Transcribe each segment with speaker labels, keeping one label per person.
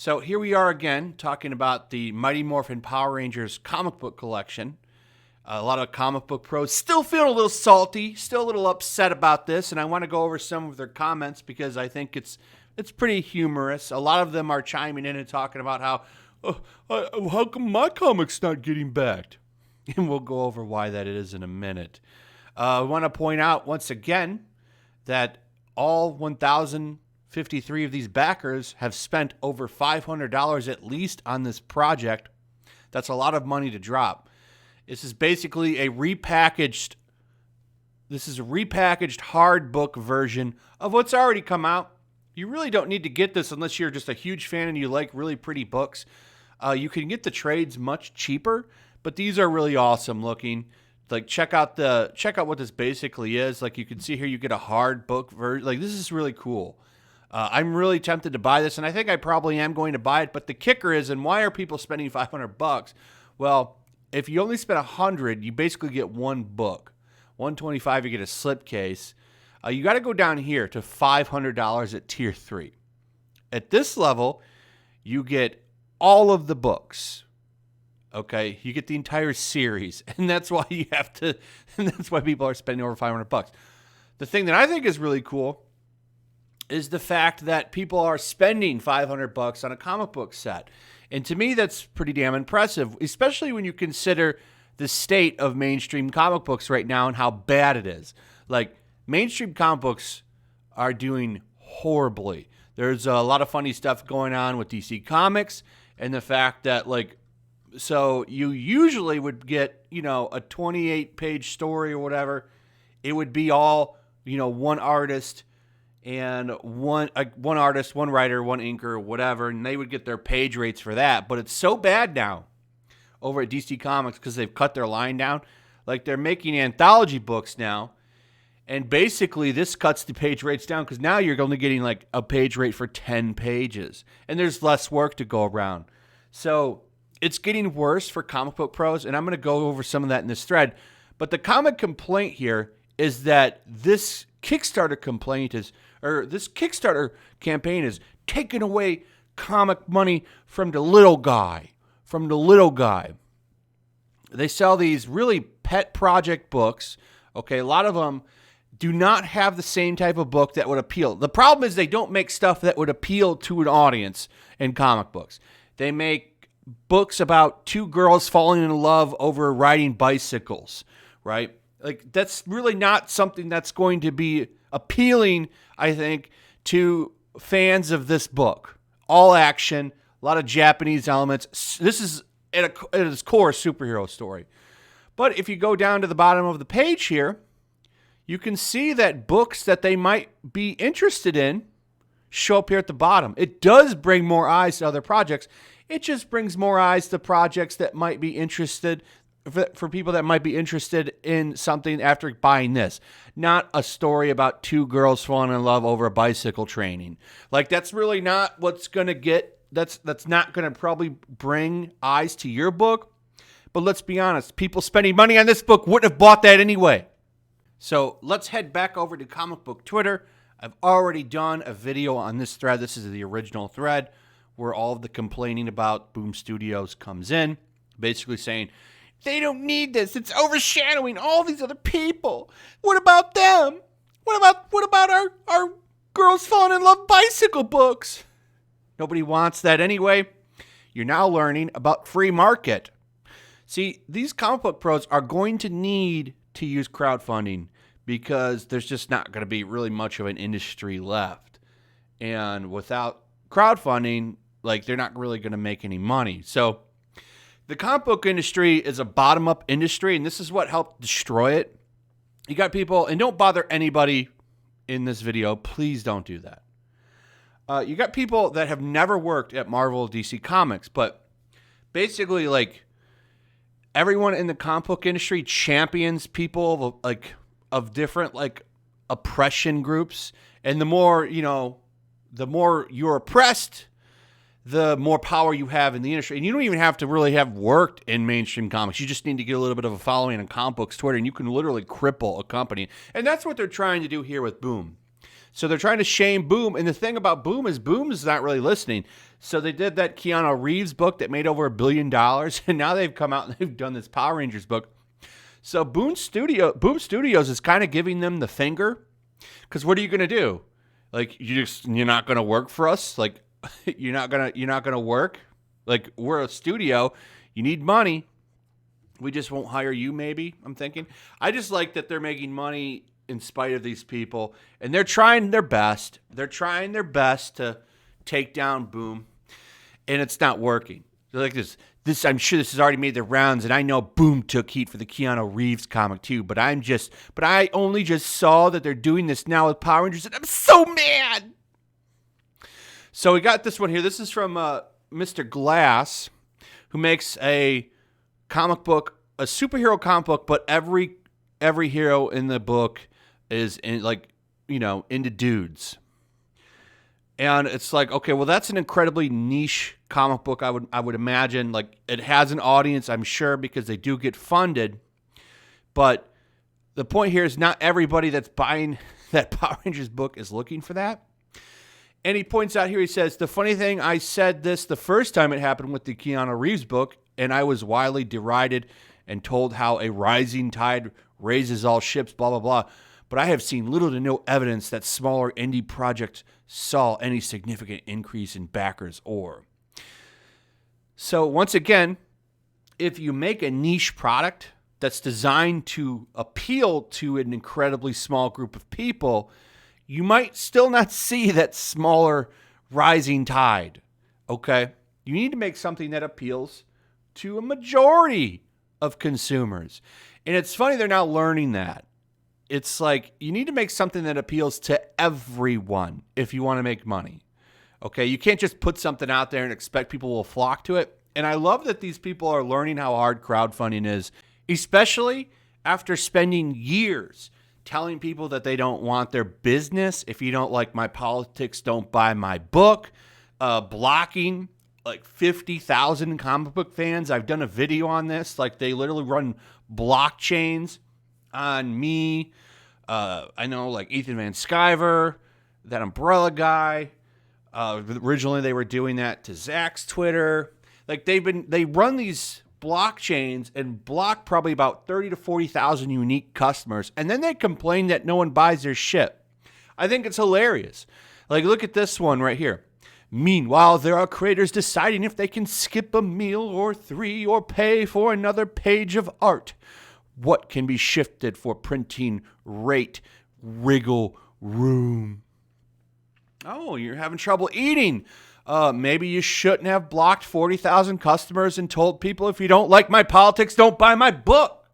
Speaker 1: So here we are again talking about the Mighty Morphin Power Rangers comic book collection. A lot of comic book pros still feeling a little salty, still a little upset about this, and I want to go over some of their comments because I think it's pretty humorous. A lot of them are chiming in and talking about how come my comic's not getting backed? And we'll go over why that is in a minute. I want to point out once again that all 1,053 of these backers have spent over $500 at least on this project. That's a lot of money to drop. This is basically a repackaged hard book version of what's already come out. You really don't need to get this unless you're just a huge fan and you like really pretty books. You can get the trades much cheaper, but these are really awesome looking. Like check out what this basically is. Like you can see here, you get a hard book version. Like this is really cool. I'm really tempted to buy this, and I think I probably am going to buy it. But the kicker is, and why are people spending $500? Well, if you only spend $100, you basically get one book. $125, you get a slipcase. You got to go down here to $500 at tier 3. At this level, you get all of the books. Okay, you get the entire series, and that's why you have to. And that's why people are spending over $500. The thing that I think is really cool is the fact that people are spending $500 on a comic book set. And to me, that's pretty damn impressive, especially when you consider the state of mainstream comic books right now and how bad it is. Like, mainstream comic books are doing horribly. There's a lot of funny stuff going on with DC Comics and the fact that, like, so you usually would get, a 28-page story or whatever. It would be all, one artist and one artist, one writer, one inker, whatever, and they would get their page rates for that. But it's so bad now over at DC Comics because they've cut their line down. Like they're making anthology books now, and basically this cuts the page rates down because now you're only getting like a page rate for 10 pages, and there's less work to go around. So it's getting worse for comic book pros, and I'm going to go over some of that in this thread. But the common complaint here is that this Kickstarter campaign is taking away comic money from the little guy. They sell these really pet project books. Okay, a lot of them do not have the same type of book that would appeal. The problem is they don't make stuff that would appeal to an audience in comic books. They make books about two girls falling in love over riding bicycles, right? Like, that's really not something that's going to be appealing, I think, to fans of this book. All action, a lot of Japanese elements. This is, at its core, a superhero story. But if you go down to the bottom of the page here, you can see that books that they might be interested in show up here at the bottom. It does bring more eyes to other projects. It just brings more eyes to projects that might be interested, for people that might be interested in something after buying this. Not a story about two girls falling in love over a bicycle training. Like, that's really not what's going to get, that's not going to probably bring eyes to your book. But let's be honest, people spending money on this book wouldn't have bought that anyway. So let's head back over to comic book Twitter. I've already done a video on this thread. This is the original thread where all of the complaining about Boom Studios comes in, basically saying, they don't need this. It's overshadowing all these other people. What about them? What about our girls falling in love bicycle books? Nobody wants that anyway. You're now learning about free market. See, these comic book pros are going to need to use crowdfunding because there's just not going to be really much of an industry left. And without crowdfunding, like, they're not really going to make any money. So the comic book industry is a bottom-up industry, and this is what helped destroy it. You got people, and don't bother anybody in this video. Please don't do that. You got people that have never worked at Marvel or DC Comics, but basically, like, everyone in the comic book industry champions people of different, like, oppression groups, and the more you're oppressed, the more power you have in the industry. And you don't even have to really have worked in mainstream comics. You just need to get a little bit of a following on comic books Twitter, and you can literally cripple a company. And that's what they're trying to do here with Boom. So they're trying to shame Boom. And the thing about Boom is not really listening. So they did that Keanu Reeves book that made over $1 billion. And now they've come out and they've done this Power Rangers book. So Boom Studios is kind of giving them the finger. Because what are you going to do? Like, you're not going to work for us? Like, you're not gonna work? Like, we're a studio. You need money. We just won't hire you, maybe, I'm thinking. I just like that they're making money in spite of these people. And they're trying their best. They're trying their best to take down Boom. And it's not working. They're like this, I'm sure this has already made the rounds. And I know Boom took heat for the Keanu Reeves comic too. But I only just saw that they're doing this now with Power Rangers. And I'm so mad. So we got this one here. This is from Mr. Glass, who makes a comic book, a superhero comic book, but every hero in the book is into dudes. And it's like, okay, well, that's an incredibly niche comic book. I would imagine, like, it has an audience, I'm sure, because they do get funded. But the point here is not everybody that's buying that Power Rangers book is looking for that. And he points out here, he says, the funny thing, I said this the first time it happened with the Keanu Reeves book, and I was widely derided and told how a rising tide raises all ships, blah, blah, blah. But I have seen little to no evidence that smaller indie projects saw any significant increase in backers or. So once again, if you make a niche product that's designed to appeal to an incredibly small group of people, you might still not see that smaller rising tide, okay? You need to make something that appeals to a majority of consumers. And it's funny they're now learning that. It's like you need to make something that appeals to everyone if you want to make money, okay? You can't just put something out there and expect people will flock to it. And I love that these people are learning how hard crowdfunding is, especially after spending years telling people that they don't want their business. If you don't like my politics, don't buy my book. Blocking like 50,000 comic book fans. I've done a video on this. Like, they literally run blockchains on me. I know, like, Ethan Van Sciver, that Umbrella guy. Originally, they were doing that to Zach's Twitter. Like, they run these blockchains and block probably about 30 to 40,000 unique customers, and then they complain that no one buys their shit. I think it's hilarious. Like, look at this one right here. Meanwhile, there are creators deciding if they can skip a meal or 3 or pay for another page of art. What can be shifted for printing rate wriggle room? Oh, you're having trouble eating. Maybe you shouldn't have blocked 40,000 customers and told people, if you don't like my politics, don't buy my book.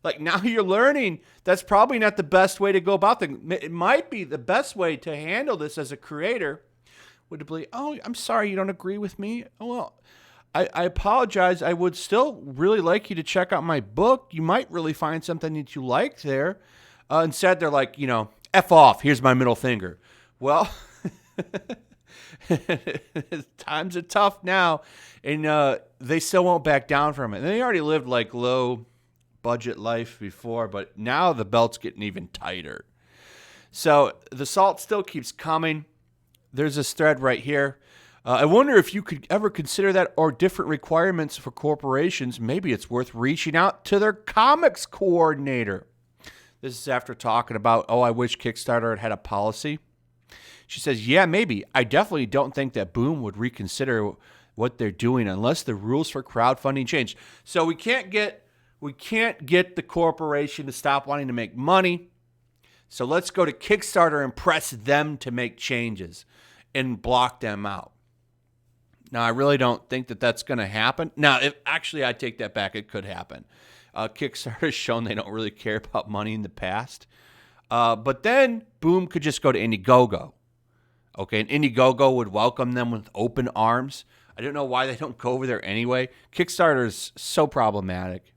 Speaker 1: Like, now you're learning that's probably not the best way to go about things. It might be the best way to handle this as a creator would be, oh, I'm sorry you don't agree with me. Oh, well, I apologize. I would still really like you to check out my book. You might really find something that you like there. Instead, they're like, F off. Here's my middle finger. Well, times are tough now, and they still won't back down from it. And they already lived like low budget life before, but now the belt's getting even tighter. So the salt still keeps coming. There's this thread right here. I wonder if you could ever consider that or different requirements for corporations. Maybe it's worth reaching out to their comics coordinator. This is after talking about, I wish Kickstarter had a policy. She says, yeah, maybe. I definitely don't think that Boom would reconsider what they're doing unless the rules for crowdfunding change. So we can't get the corporation to stop wanting to make money. So let's go to Kickstarter and press them to make changes and block them out. Now, I really don't think that that's going to happen. Now, I take that back. It could happen. Kickstarter has shown they don't really care about money in the past. But then Boom could just go to Indiegogo. Okay, and Indiegogo would welcome them with open arms. I don't know why they don't go over there anyway. Kickstarter is so problematic.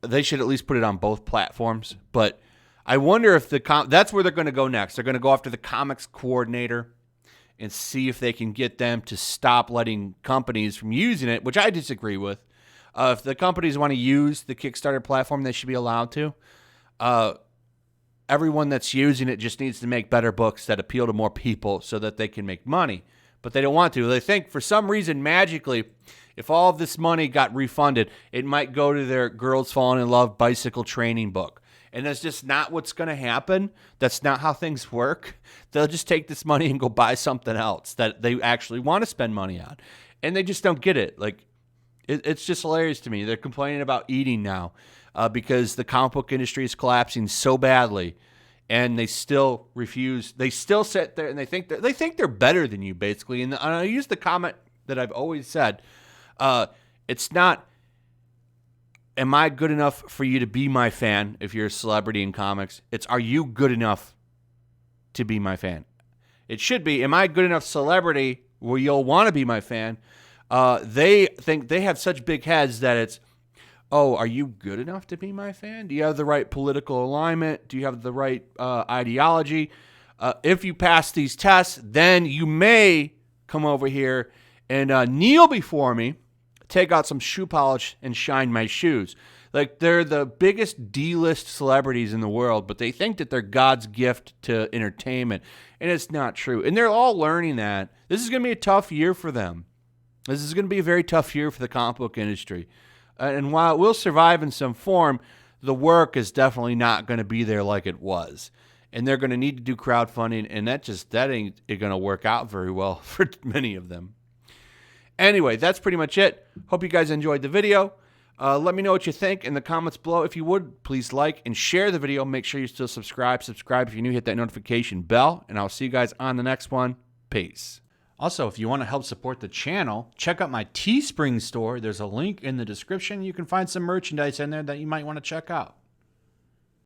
Speaker 1: They should at least put it on both platforms. But I wonder if that's where they're going to go next. They're going to go after the comics coordinator and see if they can get them to stop letting companies from using it, which I disagree with. If the companies want to use the Kickstarter platform, they should be allowed to. everyone that's using it just needs to make better books that appeal to more people so that they can make money. But they don't want to. They think for some reason, magically, if all of this money got refunded, it might go to their Girls Falling in Love bicycle training book. And that's just not what's going to happen. That's not how things work. They'll just take this money and go buy something else that they actually want to spend money on. And they just don't get it. Like, it's just hilarious to me. They're complaining about eating now because the comic book industry is collapsing so badly. And they still refuse. They still sit there and they think they're better than you, basically. And I use the comment that I've always said. It's not, am I good enough for you to be my fan if you're a celebrity in comics? It's, are you good enough to be my fan? It should be, am I good enough celebrity where you'll want to be my fan? They think they have such big heads that it's, oh, are you good enough to be my fan? Do you have the right political alignment? Do you have the right ideology? If you pass these tests, then you may come over here and kneel before me, take out some shoe polish, and shine my shoes. Like, they're the biggest D-list celebrities in the world, but they think that they're God's gift to entertainment, and it's not true. And they're all learning that. This is going to be a tough year for them. This is going to be a very tough year for the comic book industry. And while it will survive in some form, the work is definitely not going to be there like it was. And they're going to need to do crowdfunding, and that ain't going to work out very well for many of them. Anyway, that's pretty much it. Hope you guys enjoyed the video. Let me know what you think in the comments below. If you would, please like and share the video. Make sure you still subscribe. Subscribe if you're new. Hit that notification bell, and I'll see you guys on the next one. Peace. Also, if you want to help support the channel, check out my Teespring store. There's a link in the description. You can find some merchandise in there that you might want to check out.